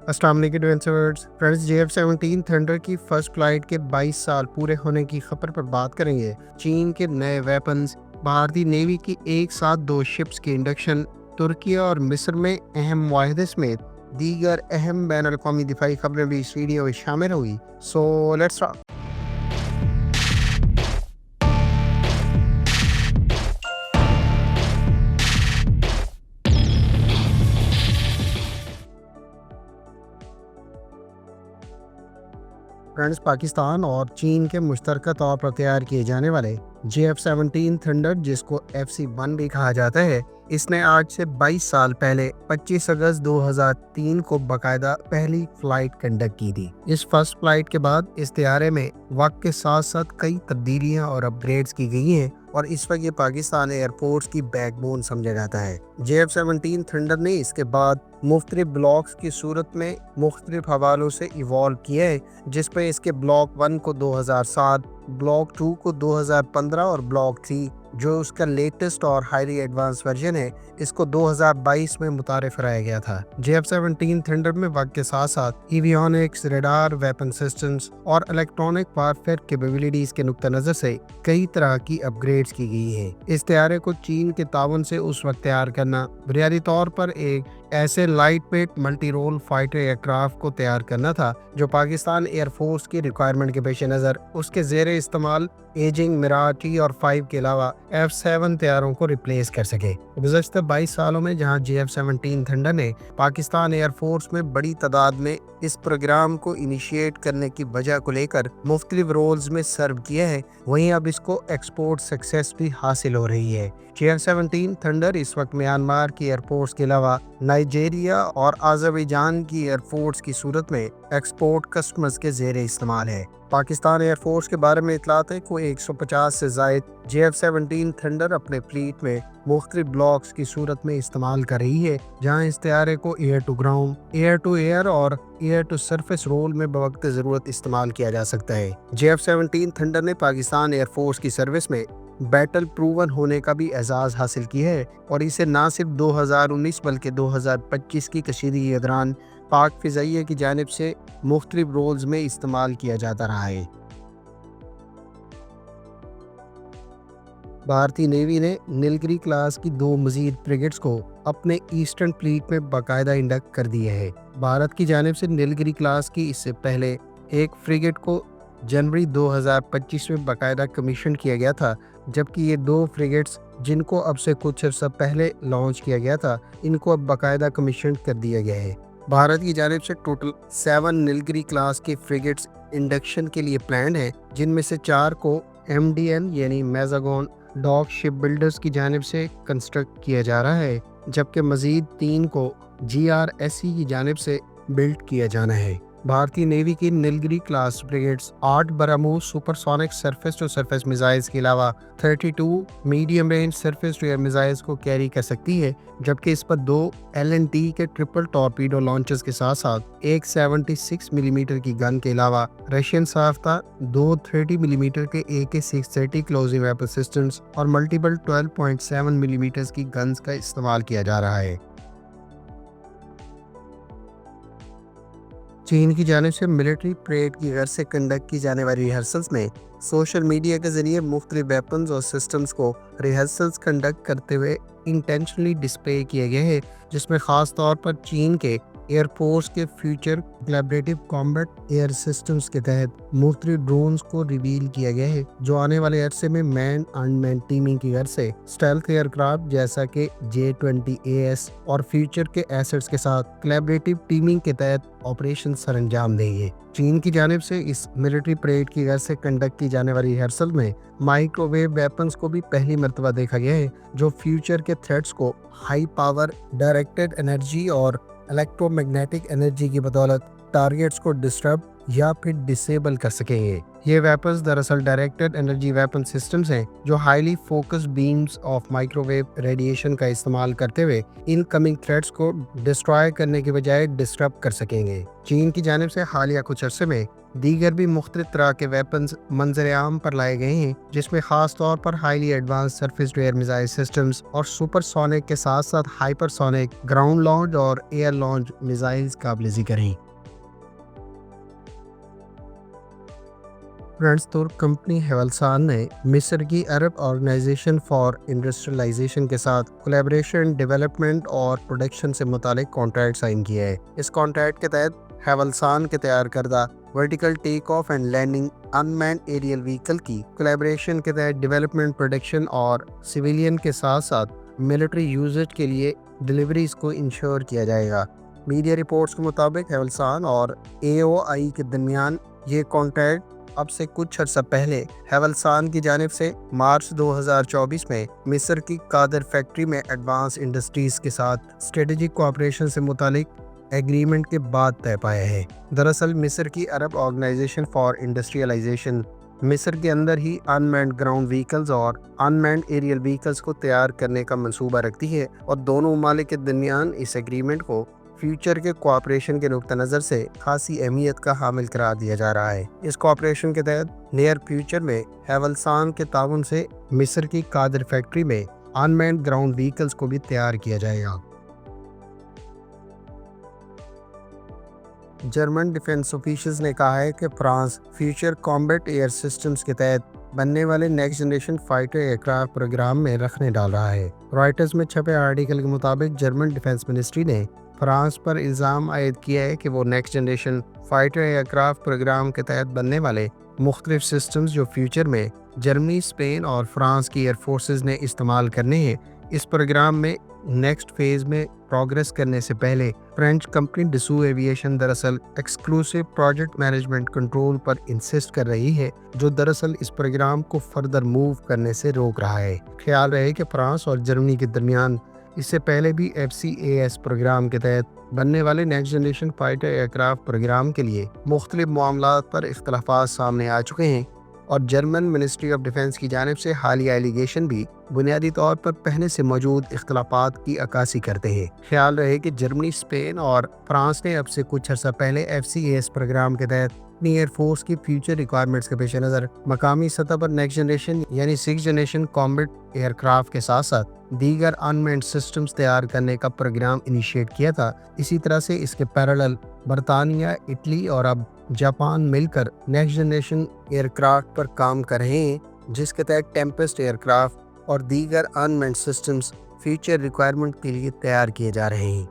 अस्सलाम वालेकुम friends, JF-17 thunder की फर्स्ट फ्लाइट के 22 साल पूरे होने की खबर पर बात करेंगे। चीन के नए वेपन्स, भारतीय नेवी की एक साथ 2 शिप्स की इंडक्शन, तुर्की और मिस्र में अहम मुआहदे समेत दीगर अहम बैन अल-अक़वामी दिफाई खबरें भी इस वीडियो में शामिल हुई। So let's rock. France, Pakistan और चीन के मुश्तरका तौर पर तैयार किए जाने वाले JF-17 थंडर, जिसको FC-1 भी कहा जाता है, इसने आज से 22 साल पहले 25 अगस्त 2003 को बाकायदा पहली फ्लाइट कंडक्ट की थी। इस फर्स्ट फ्लाइट के बाद इस तैयारे में वक्त के साथ साथ कई तब्दीलियां और अपग्रेड्स की गई हैं और इस वक्त ये पाकिस्तान एयरफोर्स की बैकबोन समझा जाता है। JF-17 थंडर ने इसके बाद मुख्तलिफ ब्लॉक्स की सूरत में मुख्तलिफ हवालों से इवॉल्व किया है, जिसमें इसके ब्लॉक 1 को 2007, ब्लॉक 2 को 2015 और ब्लॉक 3 जो उसका लेटेस्ट और हाईली एडवांस वर्जन है, इसको 2022 में मुतारिफ कराया गया था। JF-17 थंडर में वक्त के साथ साथ एवियोनिक्स, रडार, वेपन सिस्टम्स और इलेक्ट्रॉनिक वारफेयर कैपेबिलिटीज के नुक्ता नजर से कई तरह की अपग्रेड्स की गई है। इस तैयारे को चीन के तावन से उस वक्त तैयार करना, बुनियादी तौर पर एक ऐसे lightweight multi role fighter aircraft को तैयार करना था जो पाकिस्तान एयरफोर्स की रिक्वायरमेंट के पेश नज़र उसके ज़ेरे इस्तेमाल एजिंग मिराज T और 5 के अलावा F-7 तैयारों को रिप्लेस कर सके। गुज़श्ता 22 सालों में जहां JF-17 थंडर ने पाकिस्तान एयरफोर्स में बड़ी तादाद में इस प्रोग्राम को इनिशिएट करने की वजह को लेकर मुख्तलिफ रोल्स में सर्व किया है, वहीं अब इसको एक्सपोर्ट सक्सेस भी हासिल हो रही है। JF-17 थंडर इस वक्त म्यांमार की एयरफोर्स के अलावा नाइजीरिया और अज़रबैजान की एयरफोर्स की सूरत में एक्सपोर्ट कस्टमर्स के ज़ेरे इस्तेमाल है। पाकिस्तान एयरफोर्स के बारे में इतलात है कि 150 से ज़ायद JF-17 थंडर अपने फ्लीट में मुख्तलिफ ब्लॉक्स की सूरत में इस्तेमाल कर रही है, जहां इस तैयारे को air to ground, air to air और एयर टू सरफेस रोल में बवक्त ज़रूरत इस्तेमाल किया जा सकता है। JF-17 थंडर ने पाकिस्तान एयरफोर्स की सर्विस में बैटल प्रूवन होने का भी एजाज़ हासिल किया है और इसे न सिर्फ 2019 बल्कि 2025 की कशीदगी के दौरान पाक फ़िज़ाइया की जानिब से मुख्तलिफ रोल्स में इस्तेमाल किया जाता रहा है। भारतीय नेवी ने नीलगिरी क्लास की 2 मजीद फ्रिगेट्स को अपने ईस्टर्न फ्लीट में बाकायदा इंडक्ट कर दिया है। भारत की जानिब से नीलगिरी क्लास की इससे पहले एक फ्रिगेट को जनवरी 2025 में बाकायदा कमीशन किया गया था, जबकि ये 2 फ्रिगेट्स जिनको अब से कुछ अर्सा पहले लॉन्च किया गया था, इनको अब बाकायदा कमीशन कर दिया गया है। भारत की जानिब से टोटल 7 नीलगिरी क्लास के फ्रिगेट्स इंडक्शन के लिए प्लान है, जिनमें से 4 को MDN यानी मैजागोन डॉक शिप बिल्डर्स की जानिब से कंस्ट्रक्ट किया जा रहा है, जबकि मजीद 3 को GRSE की जानिब से बिल्ड किया जाना है। भारतीय नेवी की Nilgiri class frigates 8 BrahMos supersonic surface to surface missiles के अलावा 32 medium range surface to air missiles को कैरी कर सकती है, जबकि इस पर 2 LNT के ट्रिपल टॉर्पीडो लॉन्चर्स के साथ साथ एक 76 मिलीमीटर की गन के अलावा रशियन साफ्ता 2 30 मिलीमीटर के AK-630 क्लोजिंग वेपन सिस्टम्स और मल्टीपल 12.7 मिलीमीटर की गन्स का इस्तेमाल किया जा रहा है। चीन की जानिब से मिलिट्री परेड की गर्ज से कंडक्ट की जाने वाली रिहर्सल्स में सोशल मीडिया के जरिए मुख्तलिफ वेपन्स और सिस्टम्स को रिहर्सल्स कंडक्ट करते हुए इंटेंशनली डिस्प्ले किए गए हैं, जिसमें ख़ास तौर पर चीन के एयरफोर्स के future collaborative combat air systems के तहत मुख्तलिफ ड्रोन्स को रिवील किया गया है, जो आने वाले अरसे में मैन अनमैन टीमिंग की गर्ज से स्टेल्थ एयरक्राफ्ट जैसा कि J-20AS और फ्यूचर के एसेट्स के साथ कोलैबोरेटिव टीमिंग के तहत ऑपरेशन सर अंजाम देंगे। चीन की जानिब से इस मिलिट्री परेड की गर्ज से कंडक्ट की जाने वाली रिहर्सल में माइक्रोवेव वेपन्स को भी पहली मरतबा देखा गया है, जो फ्यूचर के थ्रेट्स को हाई पावर डायरेक्टेड एनर्जी और इलेक्ट्रोमैग्नेटिक एनर्जी की बदौलत टारगेट्स को डिस्टर्ब या फिर डिसेबल कर सकेंगे। ये वेपन्स दरअसल डायरेक्टेड एनर्जी वेपन सिस्टम्स हैं जो highly focused beams of microwave radiation का इस्तेमाल करते हुए इनकमिंग थ्रेट्स को डिस्ट्रॉय करने के बजाय डिस्टर्ब कर सकेंगे। चीन की जानिब से हालिया कुछ अरसे में दीगर भी मुख्तलिफ तरह के वेपन्स मंजर आम पर लाए गए हैं, जिसमें खास तौर पर highly advanced surface to air missile systems और सुपरसोनिक के साथ साथ हाइपरसोनिक ग्राउंड लॉन्च और एयर लॉन्च मिसाइल्स काबिल जिक्र हैं। फ्रेंड्स, तुर्क कंपनी हेवलसान ने मिस्र की अरब ऑर्गेनाइजेशन फॉर इंडस्ट्रियलाइजेशन के साथ कोलैबोरेशन, डेवलपमेंट और प्रोडक्शन से मुतालिक कॉन्ट्रैक्ट साइन किया है। इस कॉन्ट्रैक्ट के तहत हेवलसान के तैयार करदा vertical take off and landing unmanned aerial vehicle की कोलैबोरेशन के तहत डेवलपमेंट, प्रोडक्शन और सिविलियन के साथ साथ मिलिट्री यूजेज के लिए डिलीवरीज को इंश्योर किया जाएगा। मीडिया रिपोर्ट्स के मुताबिक हेवलसान और AOI के दरमियान ये कॉन्ट्रैक्ट अब से कुछ अर्सा पहले हेवलसान की जानिब से मार्च 2024 में मिस्र की कादर फैक्ट्री में एडवांस इंडस्ट्रीज के साथ स्ट्रेटेजिक कोऑपरेशन से मुतालिक एग्रीमेंट के बाद तय पाया है। दरअसल मिस्र की अरब ऑर्गेनाइजेशन फॉर इंडस्ट्रियलाइजेशन मिस्र के अंदर ही अनमैन्ड ग्राउंड व्हीकल्स और अनमैन्ड एरियल व्हीकल्स को तैयार करने का मंसूबा रखती है और दोनों ममालिक के दरमियान इस एग्रीमेंट को फ्यूचर के कोऑपरेशन के नुक्ता नज़र से खासी अहमियत का हामिल करार दिया जा रहा है। इस कोऑपरेशन के तहत नियर फ्यूचर में हेवलसान के ताउन से मिस्र की कादर फैक्ट्री में अनमैन्ड ग्राउंड व्हीकल्स को भी तैयार किया जाएगा। जर्मन डिफेंस ऑफिशियल्स ने कहा है कि France future combat air systems के तहत बनने वाले next generation fighter aircraft program में रखने डाल रहा है। रॉयटर्स में छपे आर्टिकल के मुताबिक जर्मन डिफेंस मिनिस्ट्री ने फ्रांस पर इल्ज़ाम आयद किया है कि वो next generation fighter aircraft program के तहत बनने वाले मुख्तलिफ सिस्टम्स जो फ्यूचर में जर्मनी, स्पेन और फ्रांस की एयर फोर्सेस ने इस्तेमाल करने हैं, इस प्रोग्राम में नेक्स्ट फेज में प्रोग्रेस करने से पहले फ्रेंच कंपनी डसू एविएशन दरअसल एक्सक्लूसिव प्रोजेक्ट मैनेजमेंट कंट्रोल पर इंसिस्ट कर रही है, जो दरअसल इस प्रोग्राम को फर्दर मूव करने से रोक रहा है। ख्याल रहे कि फ्रांस और जर्मनी के दरमियान इससे पहले भी FCAS प्रोग्राम के तहत बनने वाले next generation fighter aircraft program के लिए मुख्तलिफ मामलात पर इख्तलाफात सामने आ चुके हैं और जर्मन मिनिस्ट्री ऑफ डिफेंस की जानिब से हालिया एलिगेशन भी बुनियादी तौर पर पहले से मौजूद इख्तलाफात की अक्कासी करते हैं। ख्याल रहे कि जर्मनी, स्पेन और फ्रांस ने अब से कुछ अर्सा पहले FCAS प्रोग्राम के तहत अपनी एयरफोर्स की फ्यूचर रिक्वायरमेंट्स के पेश नज़र मकामी सतह पर नेक्स्ट जनरेशन यानी 6th जनरेशन कॉम्बैट एयरक्राफ्ट के साथ साथ दीगर अनमैन्ड सिस्टम्स तैयार करने का प्रोग्राम इनिशिएट किया था। इसी तरह से इसके पैरेलल बरतानिया, इटली और अब जापान मिलकर नेक्स्ट जनरेशन एयरक्राफ्ट पर काम कर रहे हैं, जिसके तहत टेम्पेस्ट एयरक्राफ्ट और दीगर अनमैन्ड सिस्टम्स फ्यूचर रिक्वायरमेंट के लिए तैयार किए जा रहे हैं।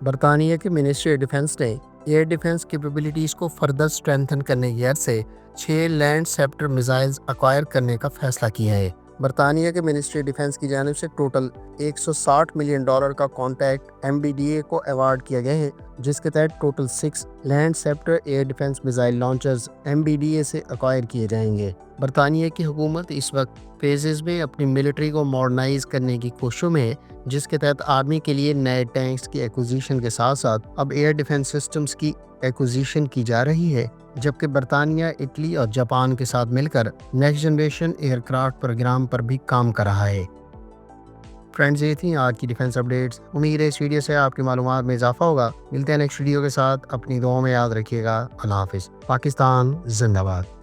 बरतानिया के मिनिस्ट्री ऑफ डिफेंस ने एयर डिफेंस कैपेबिलिटीज़ को फर्दर स्ट्रेंथन करने की गर्ज से 6 लैंड सेप्टर मिसाइल्स एक्वायर करने का फैसला किया है। बरतानिया के मिनिस्ट्री ऑफ डिफेंस की जानिब से टोटल $160 मिलियन का कॉन्ट्रैक्ट MBDA को अवार्ड किया गया है, जिसके तहत total 6 land sceptre air defence missile launchers MBDA से एक्वायर किए जाएंगे। बरतानिया की हुकूमत इस वक्त फेजेस में अपनी मिलिट्री को मॉडर्नाइज करने की कोशिशों में है, जिसके तहत आर्मी के लिए नए टैंक्स की एक्विजिशन के साथ साथ अब एयर डिफेंस सिस्टम्स की एक्विजिशन की जा रही है, जबकि बरतानिया, इटली और जापान के साथ मिलकर नेक्स्ट जनरेशन एयरक्राफ्ट प्रोग्राम पर भी काम कर रहा है। फ्रेंड्स, ये थी आज की डिफेंस अपडेट्स। उम्मीद है इस वीडियो से आपकी मालूमात में इजाफा होगा। मिलते हैं नेक्स्ट वीडियो के साथ। अपनी दुआओं में याद रखिएगा। अल्लाह हाफिज़। पाकिस्तान जिंदाबाद।